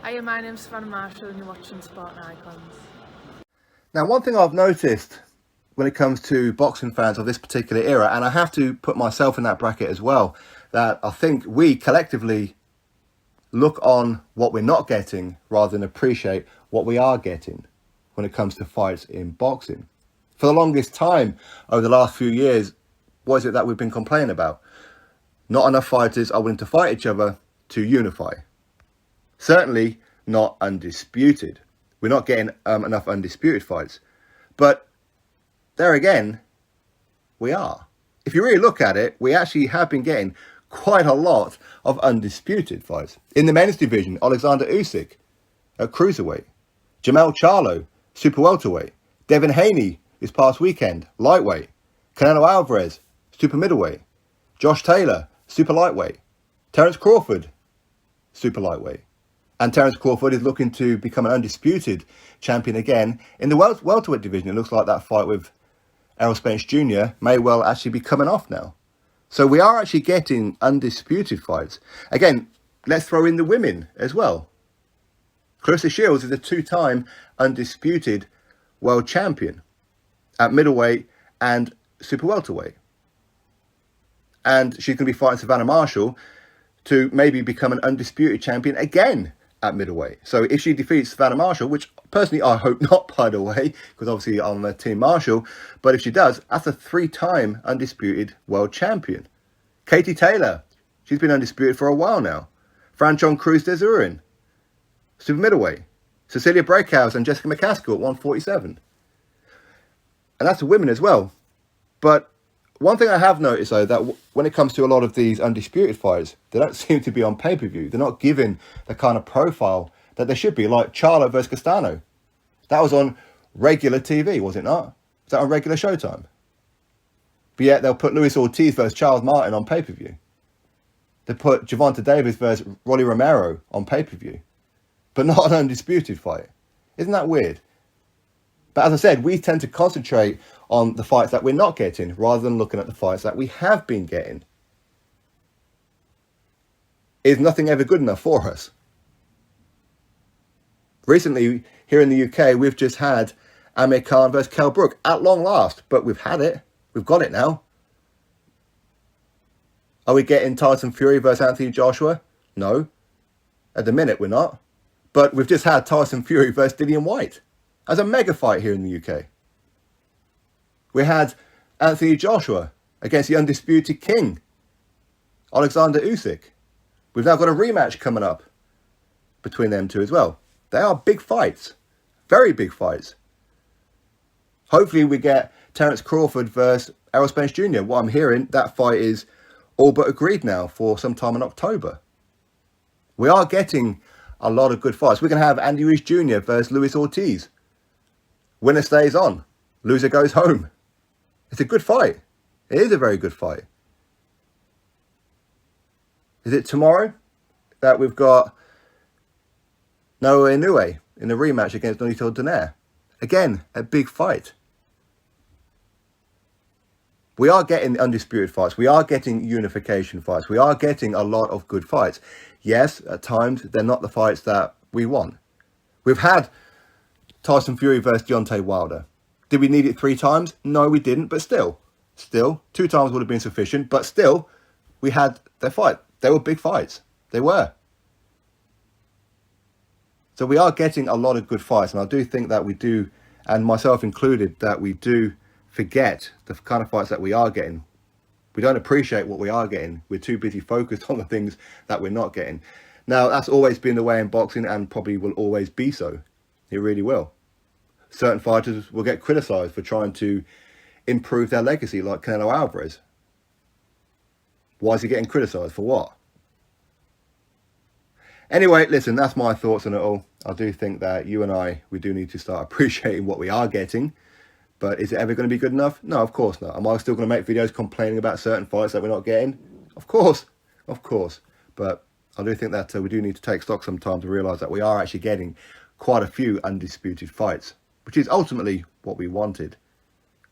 Hiya, my name's Savannah Marshall and you're watching Sport and Icons. Now, one thing I've noticed when it comes to boxing fans of this particular era, and I have to put myself in that bracket as well, that I think we collectively look on what we're not getting rather than appreciate what we are getting when it comes to fights in boxing. For the longest time over the last few years, what is it that we've been complaining about? Not enough fighters are willing to fight each other to unify. Certainly not undisputed. We're not getting enough undisputed fights. But there again, we are. If you really look at it, we actually have been getting quite a lot of undisputed fights. In the men's division, Alexander Usyk at cruiserweight, Jamel Charlo, super welterweight, Devin Haney this past weekend, lightweight, Canelo Alvarez, super middleweight, Josh Taylor, super lightweight, Terence Crawford, super lightweight. And Terence Crawford is looking to become an undisputed champion again. In the welterweight division, it looks like that fight with Errol Spence Jr. may well actually be coming off now. So we are actually getting undisputed fights. Again, let's throw in the women as well. Clarissa Shields is a two-time undisputed world champion at middleweight and super welterweight. And she's going to be fighting Savannah Marshall to maybe become an undisputed champion again at middleweight. So if she defeats Savannah Marshall, which personally I hope not, by the way, because obviously I'm a Team Marshall, but if she does, that's a three-time undisputed world champion. Katie Taylor, she's been undisputed for a while now. Franchon Cruz de Zurin, super middleweight. Cecilia Breakhouse and Jessica McCaskill at 147. And that's the women as well. But one thing I have noticed, though, that when it comes to a lot of these undisputed fights, they don't seem to be on pay-per-view. They're not given the kind of profile that they should be, like Charlo versus Castano. That was on regular TV, was it not? Was that on regular Showtime? But yet they'll put Luis Ortiz versus Charles Martin on pay-per-view. They put Gervonta Davis versus Rolly Romero on pay-per-view, but not an undisputed fight. Isn't that weird? But as I said, we tend to concentrate on the fights that we're not getting rather than looking at the fights that we have been getting. Is nothing ever good enough for us? Recently, here in the UK, we've just had Amir Khan versus Kell Brook at long last, but we've had it. We've got it now. Are we getting Tyson Fury versus Anthony Joshua? No. At the minute, we're not. But we've just had Tyson Fury versus Dillian White as a mega fight here in the UK. We had Anthony Joshua against the undisputed king, Alexander Usyk. We've now got a rematch coming up between them two as well. They are big fights, very big fights. Hopefully we get Terence Crawford versus Errol Spence Jr. What I'm hearing, that fight is all but agreed now for sometime in October. We are getting a lot of good fights. We're going to have Andy Ruiz Jr. versus Luis Ortiz. Winner stays on, loser goes home. It's a good fight. It is a very good fight. Is it tomorrow that we've got Noah Inoue in a rematch against Nonito Donaire? Again, a big fight. We are getting undisputed fights. We are getting unification fights. We are getting a lot of good fights. Yes, at times, they're not the fights that we want. We've had Tyson Fury versus Deontay Wilder. Did we need it 3 times? No, we didn't, but still, 2 times would have been sufficient, but still, we had their fight. They were big fights. They were. So we are getting a lot of good fights, and I do think that we do, and myself included, that we do forget the kind of fights that we are getting. We don't appreciate what we are getting. We're too busy focused on the things that we're not getting. Now, that's always been the way in boxing and probably will always be so. It really will. Certain fighters will get criticised for trying to improve their legacy, like Canelo Alvarez. Why is he getting criticised? For what? Anyway, listen, that's my thoughts on it all. I do think that you and I, we do need to start appreciating what we are getting. But is it ever going to be good enough? No, of course not. Am I still going to make videos complaining about certain fights that we're not getting? Of course. But I do think that we do need to take stock sometimes to realise that we are actually getting quite a few undisputed fights, which is ultimately what we wanted.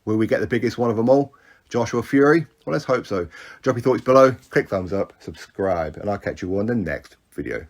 Will we get the biggest one of them all? Joshua Fury? Well, let's hope so. Drop your thoughts below, click thumbs up, subscribe, and I'll catch you all in the next video.